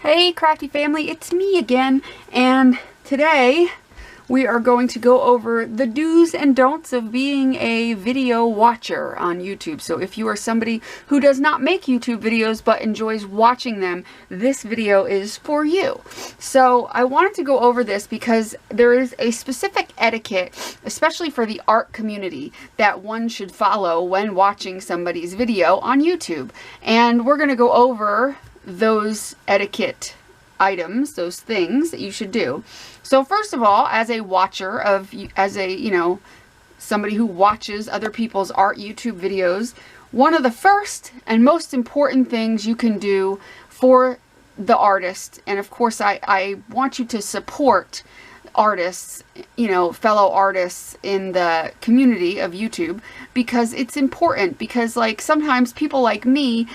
Hey crafty family, it's me again, and today we are going to go over the do's and don'ts of being a video watcher on YouTube. So if you are somebody who does not make YouTube videos but enjoys watching them, this video is for you. So I wanted to go over this because there is a specific etiquette, especially for the art community, that one should follow when watching somebody's video on YouTube. And we're going to go over those etiquette items, those things that you should do. So first of all, as a watcher of, somebody who watches other people's art YouTube videos, one of the first and most important things you can do for the artist, and of course I want you to support artists, fellow artists in the community of YouTube, because it's important, because like sometimes people like me,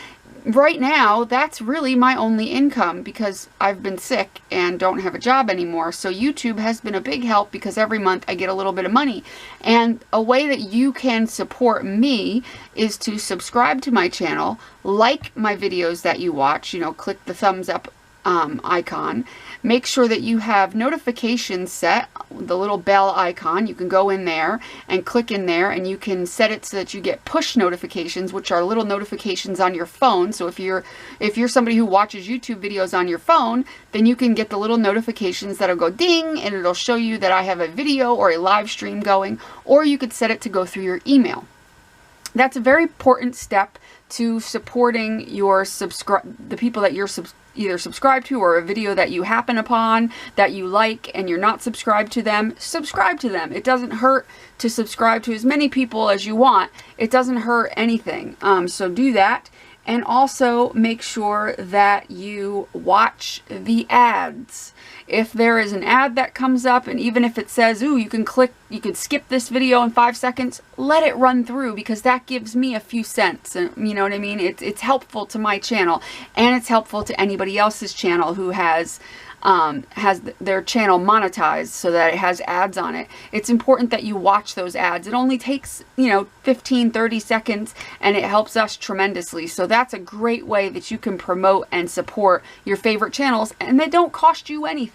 right now, that's really my only income because I've been sick and don't have a job anymore. So YouTube has been a big help because every month I get a little bit of money. And a way that you can support me is to subscribe to my channel, like my videos that you watch, click the thumbs up icon. Make sure that you have notifications set, the little bell icon. You can go in there and click in there, and you can set it so that you get push notifications, which are little notifications on your phone. So if you're somebody who watches YouTube videos on your phone, then you can get the little notifications that'll go ding, and it'll show you that I have a video or a live stream going, or you could set it to go through your email. That's a very important step to supporting your the people that you're either subscribed to, or a video that you happen upon that you like and you're not subscribed to them. Subscribe to them. It doesn't hurt to subscribe to as many people as you want. It doesn't hurt anything. So do that. And also make sure that you watch the ads. If there is an ad that comes up, and even if it says, ooh, you can skip this video in 5 seconds, let it run through, because that gives me a few cents. And you know what I mean? It's helpful to my channel, and it's helpful to anybody else's channel who has their channel monetized so that it has ads on it. It's important that you watch those ads. It only takes 15-30 seconds, and it helps us tremendously. So that's a great way that you can promote and support your favorite channels, and they don't cost you anything.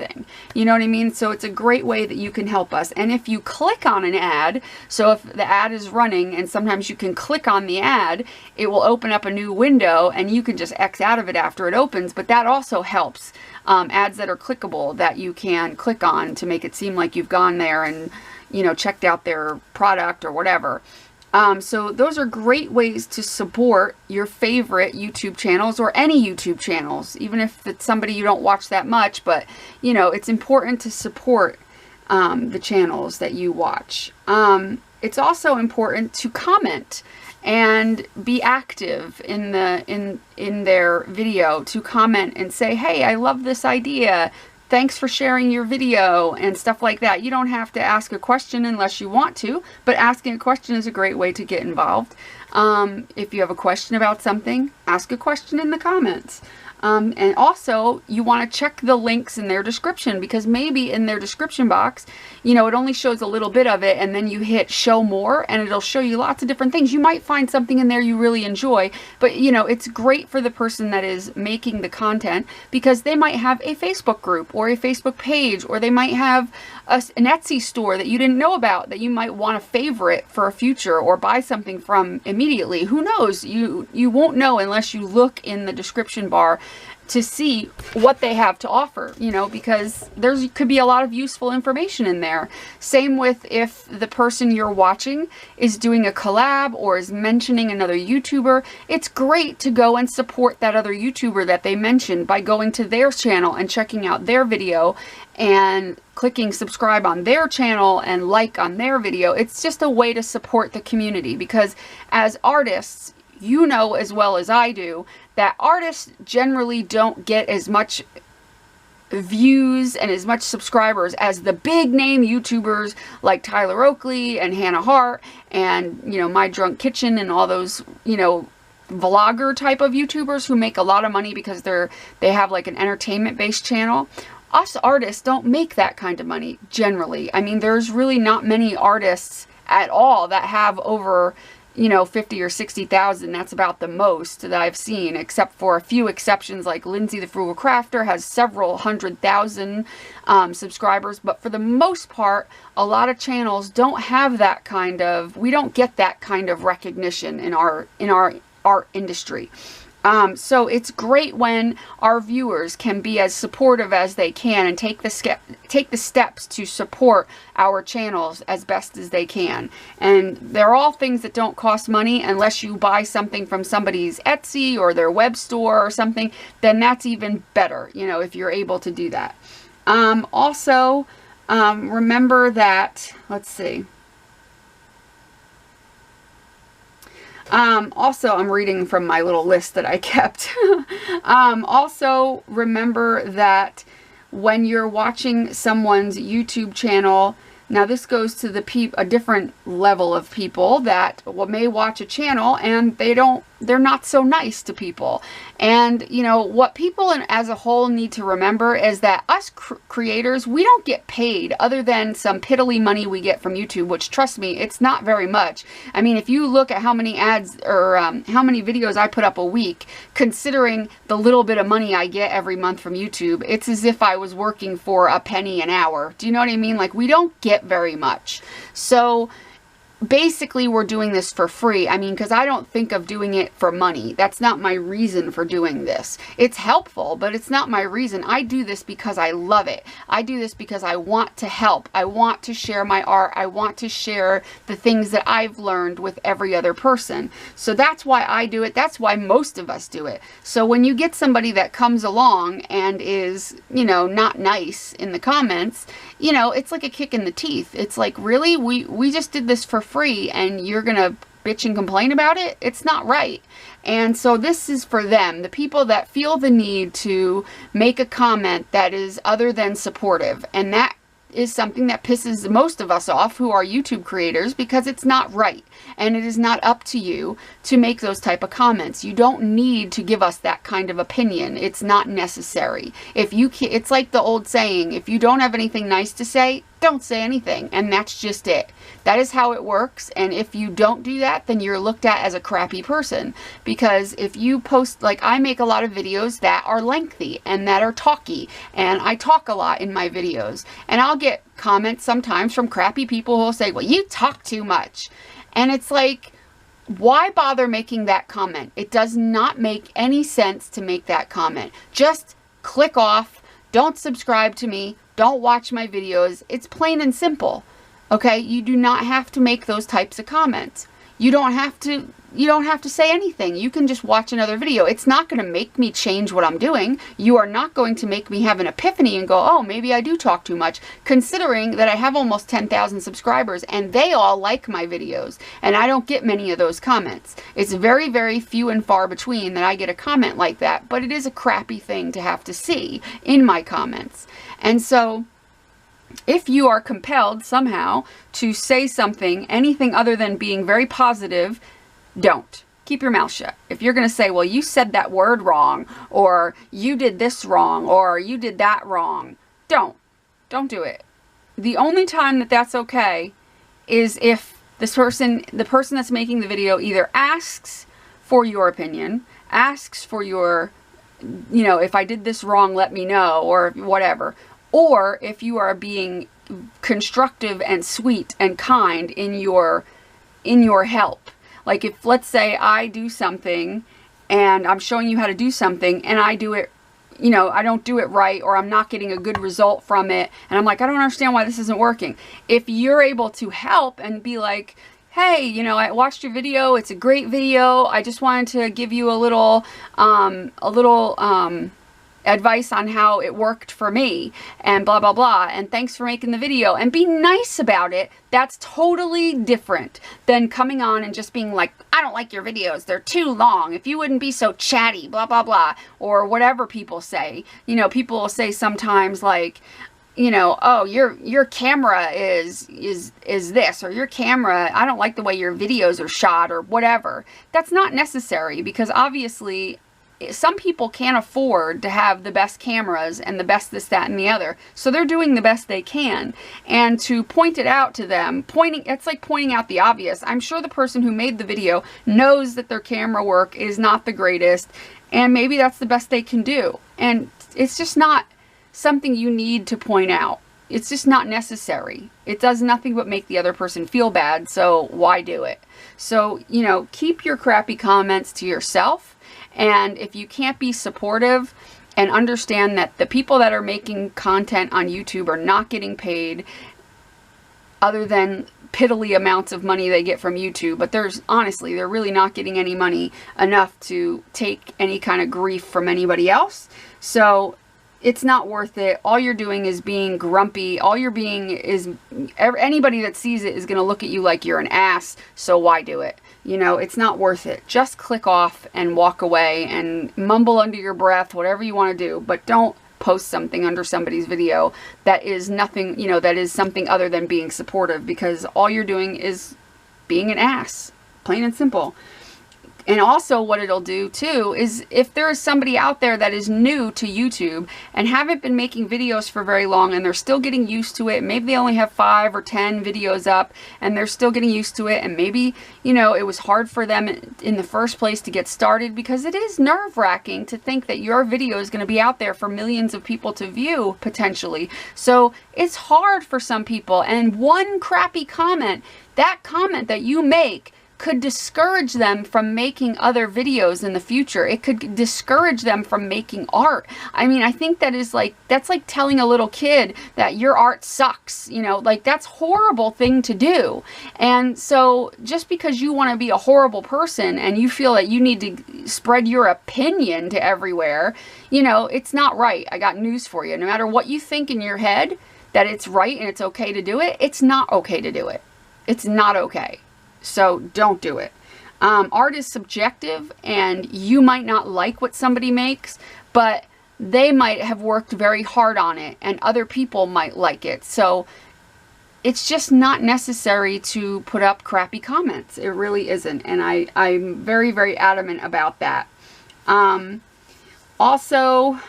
You know what I mean? So it's a great way that you can help us. And if you click on an ad, so if the ad is running and sometimes you can click on the ad, it will open up a new window and you can just X out of it after it opens. But that also helps. Ads that are clickable that you can click on to make it seem like you've gone there and checked out their product or whatever. So those are great ways to support your favorite YouTube channels, or any YouTube channels, even if it's somebody you don't watch that much. But it's important to support the channels that you watch. It's also important to comment and be active in their video, to comment and say, hey, I love this idea, thanks for sharing your video, and stuff like that. You don't have to ask a question unless you want to, but asking a question is a great way to get involved. If you have a question about something, ask a question in the comments. And also, you want to check the links in their description, because maybe in their description box, it only shows a little bit of it, and then you hit show more and it'll show you lots of different things. You might find something in there you really enjoy, but it's great for the person that is making the content, because they might have a Facebook group or a Facebook page, or they might have an Etsy store that you didn't know about that you might want to favorite for a future or buy something from immediately. Who knows? You won't know unless you look in the description bar to see what they have to offer, because could be a lot of useful information in there. Same with if the person you're watching is doing a collab or is mentioning another YouTuber. It's great to go and support that other YouTuber that they mentioned by going to their channel and checking out their video and clicking subscribe on their channel and like on their video. It's just a way to support the community, because as artists, as well as I do, that artists generally don't get as much views and as much subscribers as the big name YouTubers like Tyler Oakley and Hannah Hart and, My Drunk Kitchen and all those, vlogger type of YouTubers who make a lot of money because they have like an entertainment based channel. Us artists don't make that kind of money generally. I mean, there's really not many artists at all that have over you know, 50 or 60,000. That's about the most that I've seen, except for a few exceptions like Lindsay the Frugal Crafter has several 100,000 subscribers. But for the most part, a lot of channels don't have that kind of, we don't get that kind of recognition in our art industry. So it's great when our viewers can be as supportive as they can and take the steps to support our channels as best as they can. And they're all things that don't cost money unless you buy something from somebody's Etsy or their web store or something. Then that's even better, you know, if you're able to do that. Also, remember that, let's see. Also, I'm reading from my little list that I kept. Also, remember that when you're watching someone's YouTube channel, now this goes to a different level of people that may watch a channel and they're not so nice to people. And, you know, what people as a whole need to remember is that us creators, we don't get paid other than some piddly money we get from YouTube, which, trust me, it's not very much. I mean, if you look at how many ads or how many videos I put up a week, considering the little bit of money I get every month from YouTube, it's as if I was working for a penny an hour. Do you know what I mean? Like, we don't get very much. So basically, we're doing this for free. I mean, because I don't think of doing it for money. That's not my reason for doing this. It's helpful, but it's not my reason. I do this because I love it. I do this because I want to help. I want to share my art. I want to share the things that I've learned with every other person. So that's why I do it. That's why most of us do it. So when you get somebody that comes along and is, you know, not nice in the comments, you know, it's like a kick in the teeth. It's like, really? We just did this for free and you're gonna bitch and complain about it? It's not right. And so this is for them, the people that feel the need to make a comment that is other than supportive. And that is something that pisses most of us off who are YouTube creators, because it's not right. And it is not up to you to make those type of comments. You don't need to give us that kind of opinion. It's not necessary. It's like the old saying, if you don't have anything nice to say, don't say anything. And that's just it. That is how it works. And if you don't do that, then you're looked at as a crappy person. Because if you post, like, I make a lot of videos that are lengthy and that are talky, and I talk a lot in my videos, and I'll get comments sometimes from crappy people who will say, well, you talk too much. And it's like, why bother making that comment? It does not make any sense to make that comment. Just click off. Don't subscribe to me. Don't watch my videos. It's plain and simple. Okay? You do not have to make those types of comments. You don't have to say anything. You can just watch another video. It's not going to make me change what I'm doing. You are not going to make me have an epiphany and go, oh, maybe I do talk too much, considering that I have almost 10,000 subscribers and they all like my videos and I don't get many of those comments. It's very, very few and far between that I get a comment like that, but it is a crappy thing to have to see in my comments. And so if you are compelled somehow to say something, anything other than being very positive, don't. Keep your mouth shut. If you're going to say, well, you said that word wrong, or you did this wrong, or you did that wrong, don't do it. The only time that that's okay is if the person that's making the video either asks for your opinion, asks for your, you know, if I did this wrong, let me know, or whatever. Or if you are being constructive and sweet and kind in your help. Like, if, let's say, I do something and I'm showing you how to do something and I do it, you know, I don't do it right, or I'm not getting a good result from it, and I'm like, I don't understand why this isn't working. If you're able to help and be like, hey, you know, I watched your video, it's a great video, I just wanted to give you a little advice on how it worked for me, and blah blah blah, and thanks for making the video, and be nice about it, that's totally different than coming on and just being like, I don't like your videos, they're too long, if you wouldn't be so chatty, blah blah blah, or whatever people say. You know, people will say sometimes, like, you know, oh, your camera is this, or your camera, I don't like the way your videos are shot, or whatever. That's not necessary, because obviously some people can't afford to have the best cameras and the best this, that, and the other. So they're doing the best they can. And to point it out to them, it's like pointing out the obvious. I'm sure the person who made the video knows that their camera work is not the greatest, and maybe that's the best they can do. And it's just not something you need to point out. It's just not necessary. It does nothing but make the other person feel bad, so why do it? So, you know, keep your crappy comments to yourself. And if you can't be supportive and understand that the people that are making content on YouTube are not getting paid other than piddly amounts of money they get from YouTube, but honestly, they're really not getting any money enough to take any kind of grief from anybody else. So it's not worth it. All you're doing is being grumpy. All you're being is, anybody that sees it is going to look at you like you're an ass, so why do it? You know, it's not worth it. Just click off and walk away and mumble under your breath, whatever you want to do, but don't post something under somebody's video that is nothing, you know, that is something other than being supportive, because all you're doing is being an ass, plain and simple. And also what it'll do too is, if there is somebody out there that is new to YouTube and haven't been making videos for very long and they're still getting used to it, maybe they only have 5 or 10 videos up and they're still getting used to it, and maybe, you know, it was hard for them in the first place to get started, because it is nerve-wracking to think that your video is going to be out there for millions of people to view potentially. So it's hard for some people, and one crappy comment, that comment that you make, could discourage them from making other videos in the future. It could discourage them from making art. I mean, I think that's like telling a little kid that your art sucks, you know, like that's a horrible thing to do. And so just because you want to be a horrible person and you feel that you need to spread your opinion to everywhere, you know, it's not right. I got news for you. No matter what you think in your head that it's right and it's okay to do it, it's not okay to do it. It's not okay. So don't do it. Art is subjective, and you might not like what somebody makes, but they might have worked very hard on it and other people might like it. So it's just not necessary to put up crappy comments. It really isn't. And I'm very, very adamant about that. Also,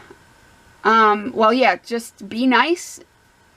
well, yeah, just be nice.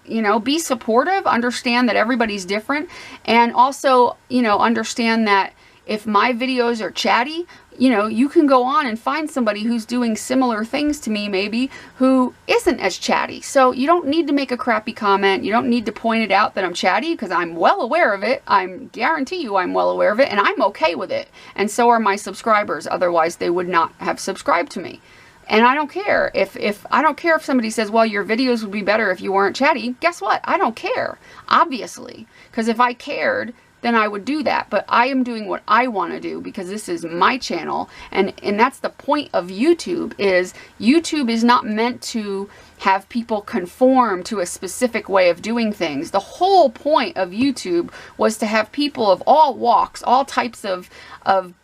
You know, be supportive, understand that everybody's different, and also, you know, understand that if my videos are chatty, you know, you can go on and find somebody who's doing similar things to me maybe who isn't as chatty. So you don't need to make a crappy comment. You don't need to point it out that I'm chatty, because I'm well aware of it. I guarantee you I'm well aware of it, and I'm okay with it. And so are my subscribers. Otherwise, they would not have subscribed to me. And I don't care if I don't care if somebody says, well, your videos would be better if you weren't chatty. Guess what? I don't care, obviously, because if I cared, then I would do that. But I am doing what I want to do because this is my channel, and that's the point of YouTube. Is YouTube is not meant to have people conform to a specific way of doing things. The whole point of YouTube was to have people of all walks, all types of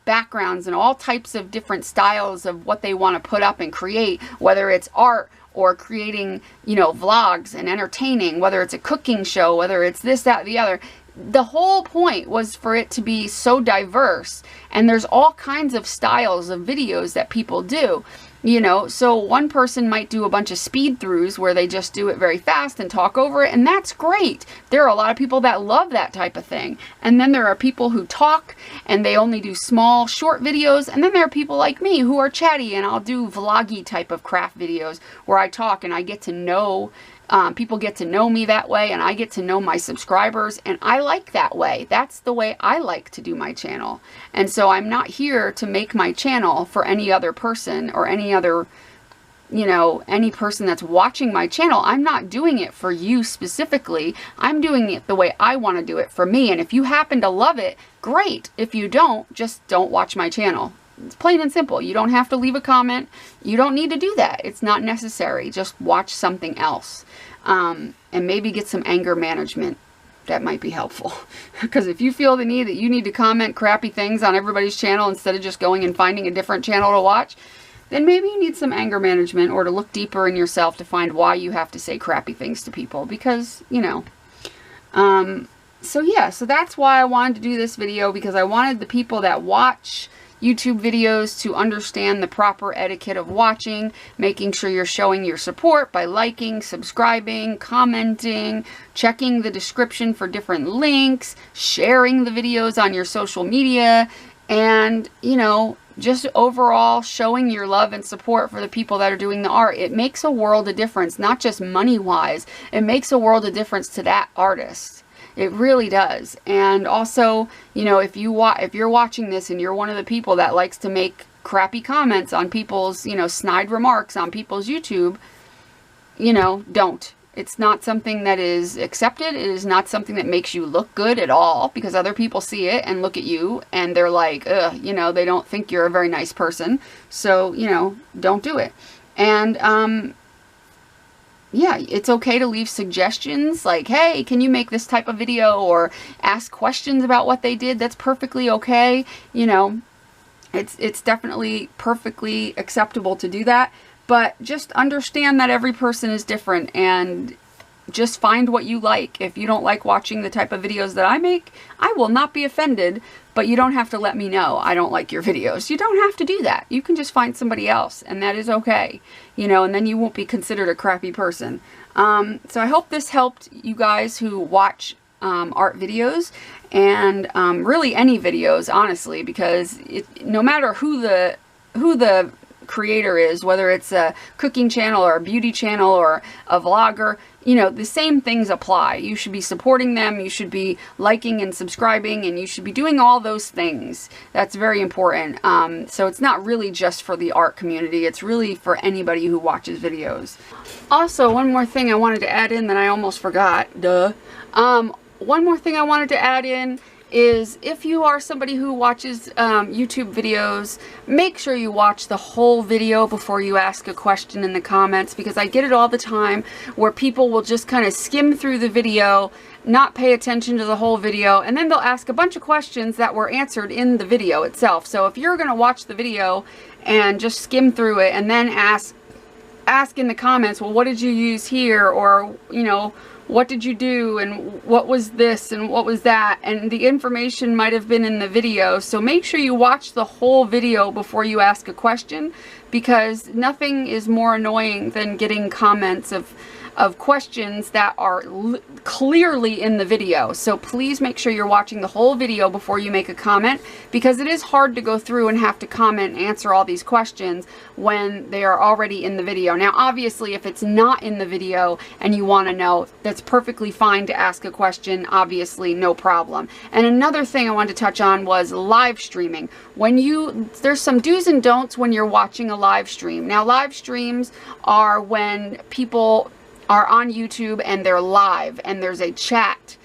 backgrounds, and all types of different styles of what they want to put up and create, whether it's art or creating, you know, vlogs and entertaining, whether it's a cooking show, whether it's this, that, the other. The whole point was for it to be so diverse, and there's all kinds of styles of videos that people do. You know, so one person might do a bunch of speed throughs where they just do it very fast and talk over it, and that's great. There are a lot of people that love that type of thing. And then there are people who talk and they only do small, short videos. And then there are people like me who are chatty, and I'll do vloggy type of craft videos where I talk and I get to know people get to know me that way, and I get to know my subscribers, and I like that way. That's the way I like to do my channel. And so I'm not here to make my channel for any other person or any other, you know, any person that's watching my channel. I'm not doing it for you specifically. I'm doing it the way I want to do it for me. And if you happen to love it, great. If you don't, just don't watch my channel. It's plain and simple. You don't have to leave a comment. You don't need to do that. It's not necessary. Just watch something else. And maybe get some anger management. That might be helpful. Because if you feel the need that you need to comment crappy things on everybody's channel instead of just going and finding a different channel to watch, then maybe you need some anger management, or to look deeper in yourself to find why you have to say crappy things to people. Because, you know, so yeah, so that's why I wanted to do this video, because I wanted the people that watch YouTube videos to understand the proper etiquette of watching, making sure you're showing your support by liking, subscribing, commenting, checking the description for different links, sharing the videos on your social media, and, you know, just overall showing your love and support for the people that are doing the art. It makes a world of difference, not just money-wise. It makes a world of difference to that artist. It really does. And also, you know, if you're watching this and you're one of the people that likes to make crappy comments on people's, you know, snide remarks on people's YouTube, you know, don't. It's not something that is accepted. It is not something that makes you look good at all, because other people see it and look at you and they're like, ugh, you know, they don't think you're a very nice person. So, you know, don't do it. And, yeah, it's okay to leave suggestions like, hey, can you make this type of video, or ask questions about what they did. That's perfectly okay. You know, it's definitely perfectly acceptable to do that. But just understand that every person is different, and just find what you like. If you don't like watching the type of videos that I make, I will not be offended, but you don't have to let me know I don't like your videos. You don't have to do that. You can just find somebody else, and that is okay. You know, and then you won't be considered a crappy person. So I hope this helped you guys who watch art videos, and really any videos, honestly, because no matter who the creator is, whether it's a cooking channel or a beauty channel or a vlogger, you know, the same things apply. You should be supporting them, you should be liking and subscribing, and you should be doing all those things. That's very important. So it's not really just for the art community, it's really for anybody who watches videos. Also, one more thing I wanted to add in that I almost forgot. Duh. One more thing I wanted to add in is, if you are somebody who watches YouTube videos, make sure you watch the whole video before you ask a question in the comments, because I get it all the time where people will just kind of skim through the video, not pay attention to the whole video, and then they'll ask a bunch of questions that were answered in the video itself. So if you're going to watch the video and just skim through it and then ask in the comments, well, what did you use here, or, you know, what did you do, and what was this, and what was that, and the information might have been in the video. So make sure you watch the whole video before you ask a question, because nothing is more annoying than getting comments of questions that are clearly in the video. So please make sure you're watching the whole video before you make a comment, because it is hard to go through and have to comment and answer all these questions when they are already in the video. Now, obviously, if it's not in the video and you want to know, that's perfectly fine to ask a question. Obviously, no problem. And another thing I wanted to touch on was live streaming. There's some do's and don'ts when you're watching a live stream. Now, live streams are when people are on YouTube and they're live, and there's a chat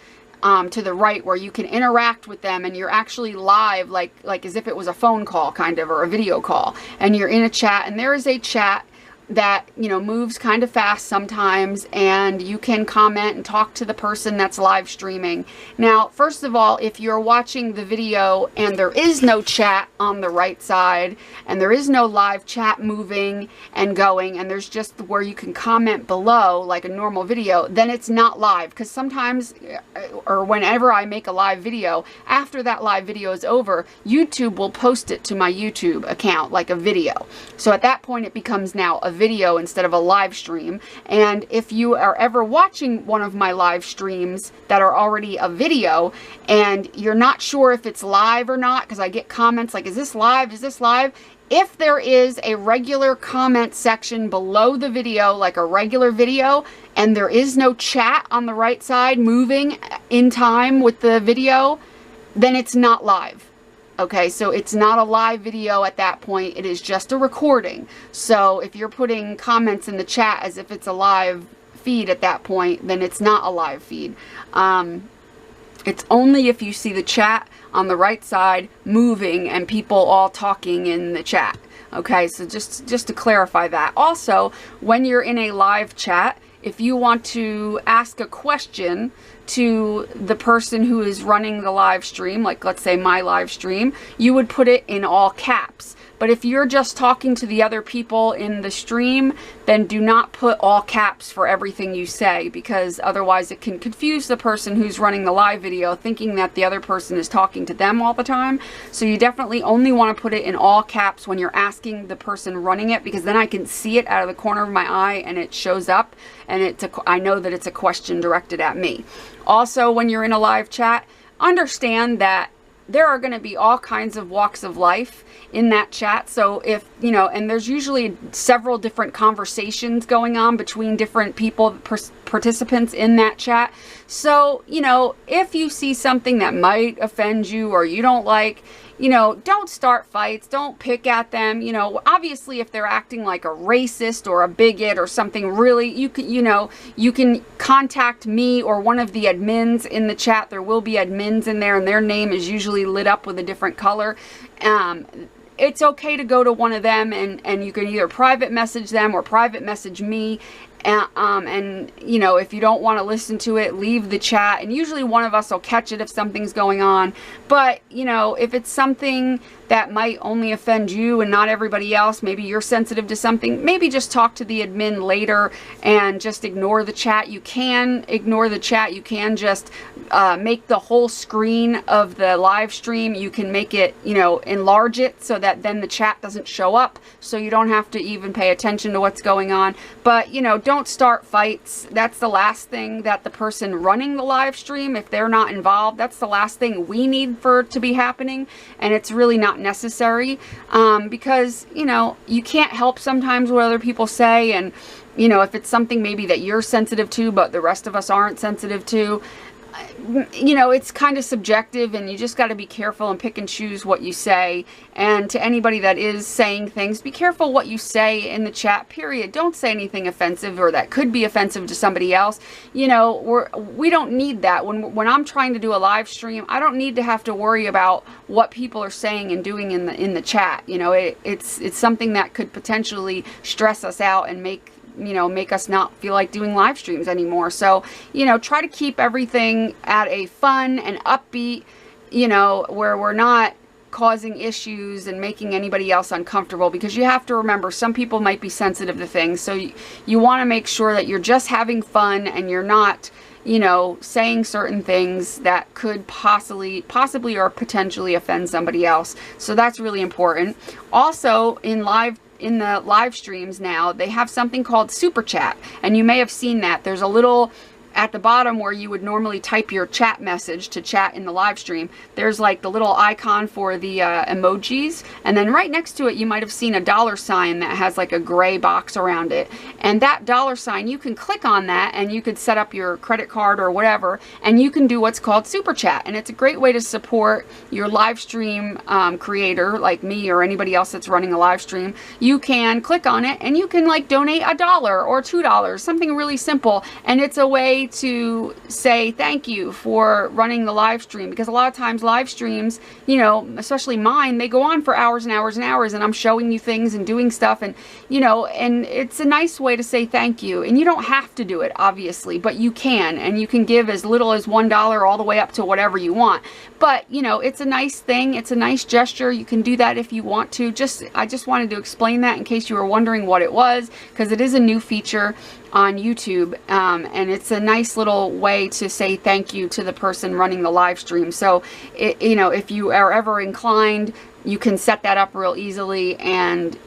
to the right where you can interact with them, and you're actually live, like as if it was a phone call kind of, or a video call, and you're in a chat, and there is a chat that, you know, moves kind of fast sometimes, and you can comment and talk to the person that's live streaming. Now, first of all, if you're watching the video and there is no chat on the right side, and there is no live chat moving and going, and there's just where you can comment below like a normal video, then it's not live. Because sometimes, or whenever I make a live video, after that live video is over, YouTube will post it to my YouTube account like a video. So at that point, it becomes now a video instead of a live stream. And if you are ever watching one of my live streams that are already a video, and you're not sure if it's live or not, because I get comments like, is this live? Is this live? If there is a regular comment section below the video, like a regular video, and there is no chat on the right side moving in time with the video, then it's not live. Okay, so it's not a live video at that point. It is just a recording. So if you're putting comments in the chat as if it's a live feed at that point, then it's not a live feed. It's only if you see the chat on the right side moving and people all talking in the chat. Okay, so just to clarify that. Also, when you're in a live chat, if you want to ask a question to the person who is running the live stream, like let's say my live stream, you would put it in all caps. But if you're just talking to the other people in the stream, then do not put all caps for everything you say, because otherwise it can confuse the person who's running the live video, thinking that the other person is talking to them all the time. So you definitely only want to put it in all caps when you're asking the person running it, because then I can see it out of the corner of my eye and it shows up, and I know that it's a question directed at me. Also, when you're in a live chat, understand that there are going to be all kinds of walks of life in that chat. So if, you know, and there's usually several different conversations going on between different people, participants in that chat. So, you know, if you see something that might offend you or you don't like, you know, don't start fights, don't pick at them. You know, obviously if they're acting like a racist or a bigot or something, really, you can contact me or one of the admins in the chat. There will be admins in there, and their name is usually lit up with a different color. It's okay to go to one of them, and you can either private message them or private message me. And you know, if you don't want to listen to it, leave the chat, and usually one of us will catch it if something's going on. But you know, if it's something that might only offend you and not everybody else, maybe you're sensitive to something, maybe just talk to the admin later and just ignore the chat. You can ignore the chat. You can just make the whole screen of the live stream. You can make it, you know, enlarge it so that then the chat doesn't show up, so you don't have to even pay attention to what's going on. But you know, don't start fights. That's the last thing that the person running the live stream, if they're not involved, that's the last thing we need for it to be happening. And it's really not necessary, because you know, you can't help sometimes what other people say, and you know, if it's something maybe that you're sensitive to but the rest of us aren't sensitive to, you know, it's kind of subjective, and you just got to be careful and pick and choose what you say. And to anybody that is saying things, be careful what you say in the chat, period. Don't say anything offensive or that could be offensive to somebody else. You know, we don't need that. When I'm trying to do a live stream, I don't need to have to worry about what people are saying and doing in the chat. You know, it's something that could potentially stress us out and make us not feel like doing live streams anymore. So, you know, try to keep everything at a fun and upbeat, you know, where we're not causing issues and making anybody else uncomfortable, because you have to remember some people might be sensitive to things. So you want to make sure that you're just having fun and you're not, you know, saying certain things that could possibly or potentially offend somebody else. So that's really important. Also, in the live streams now, they have something called super chat, and you may have seen that. There's a little at the bottom where you would normally type your chat message to chat in the live stream. There's like the little icon for the emojis, and then right next to it you might have seen a $sign that has like a gray box around it, and that $sign, you can click on that and you could set up your credit card or whatever, and you can do what's called super chat. And it's a great way to support your live stream creator like me or anybody else that's running a live stream. You can click on it and you can like donate $1 or $2, something really simple, and it's a way to say thank you for running the live stream, because a lot of times live streams, you know, especially mine, they go on for hours and hours and hours, and I'm showing you things and doing stuff, and you know, and it's a nice way to say thank you. And you don't have to do it, obviously, but you can, and you can give as little as $1 all the way up to whatever you want. But you know, it's a nice thing, it's a nice gesture. You can do that if you want to. I just wanted to explain that in case you were wondering what it was, because it is a new feature on YouTube, and it's a nice little way to say thank you to the person running the live stream. So, you know, if you are ever inclined, you can set that up real easily, and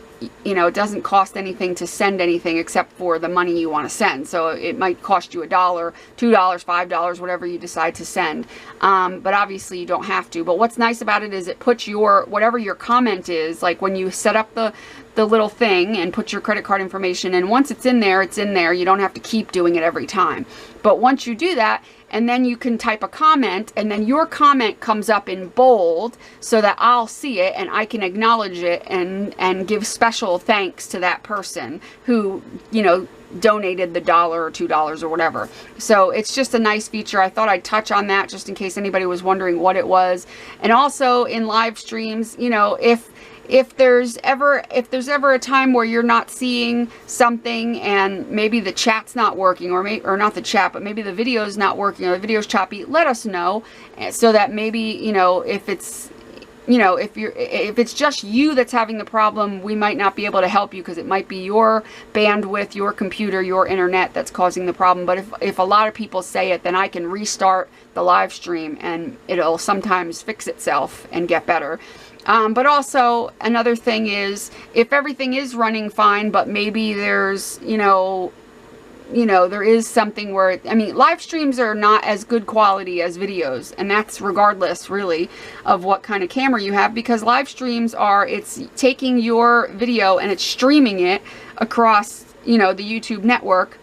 you know, it doesn't cost anything to send anything except for the money you want to send. So it might cost you $1, $2, $5, whatever you decide to send. But obviously you don't have to. But what's nice about it is it puts your, whatever your comment is, like when you set up the little thing and put your credit card information, and once it's in there, it's in there. You don't have to keep doing it every time. But once you do that, and then you can type a comment, and then your comment comes up in bold so that I'll see it and I can acknowledge it and give special thanks to that person who, you know, donated the $1 or $2 or whatever. So it's just a nice feature. I thought I'd touch on that just in case anybody was wondering what it was. And also in live streams, you know, if there's ever a time where you're not seeing something and maybe the chat's not working, or not the chat, but maybe the video's not working or the video's choppy, let us know, so that maybe, you know, if it's you know, if it's just you that's having the problem, we might not be able to help you because it might be your bandwidth, your computer, your internet that's causing the problem. But if a lot of people say it, then I can restart the live stream and it'll sometimes fix itself and get better. But also another thing is, if everything is running fine, but maybe there's, you know, there is something where, I mean, live streams are not as good quality as videos, and that's regardless really of what kind of camera you have, because live streams are, it's taking your video and it's streaming it across, you know, the YouTube network.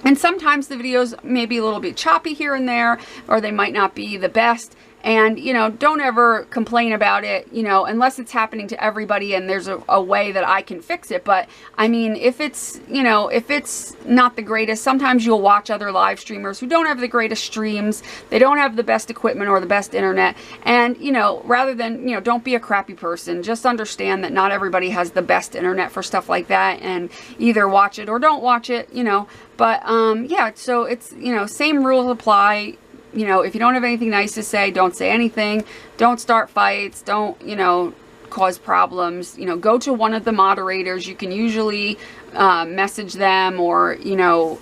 And sometimes the videos may be a little bit choppy here and there, or they might not be the best. And, you know, don't ever complain about it, you know, unless it's happening to everybody and there's a way that I can fix it. But, I mean, if it's, you know, if it's not the greatest, sometimes you'll watch other live streamers who don't have the greatest streams. They don't have the best equipment or the best internet. And, you know, rather than, you know, don't be a crappy person. Just understand that not everybody has the best internet for stuff like that. And either watch it or don't watch it, you know. But, yeah, so it's, you know, same rules apply. You know, if you don't have anything nice to say, don't say anything. Don't start fights. Don't, you know, cause problems. You know, go to one of the moderators. You can usually message them, or, you know,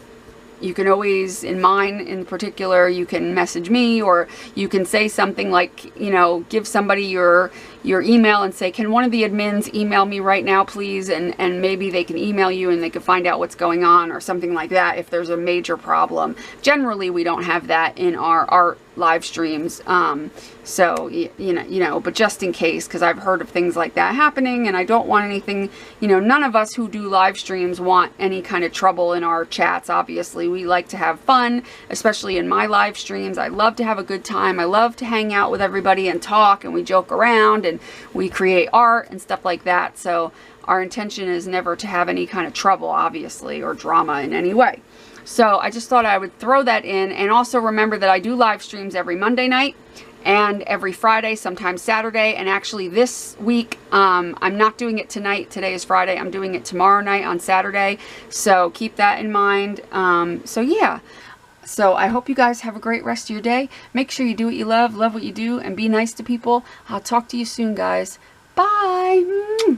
you can always, in mine in particular, you can message me, or you can say something like, you know, give somebody your email and say, can one of the admins email me right now, please? And maybe they can email you and they can find out what's going on, or something like that if there's a major problem. Generally, we don't have that in our art live streams. So, you know, but just in case, because I've heard of things like that happening, and I don't want anything, you know, none of us who do live streams want any kind of trouble in our chats, obviously. We like to have fun, especially in my live streams. I love to have a good time. I love to hang out with everybody and talk, and we joke around, and we create art and stuff like that. So our intention is never to have any kind of trouble, obviously, or drama in any way. So I just thought I would throw that in. And also remember that I do live streams every Monday night and every Friday, sometimes Saturday. And actually this week, I'm not doing it tonight. Today is Friday. I'm doing it tomorrow night on Saturday. So keep that in mind. So yeah. So I hope you guys have a great rest of your day. Make sure you do what you love what you do, and be nice to people. I'll talk to you soon, guys. Bye.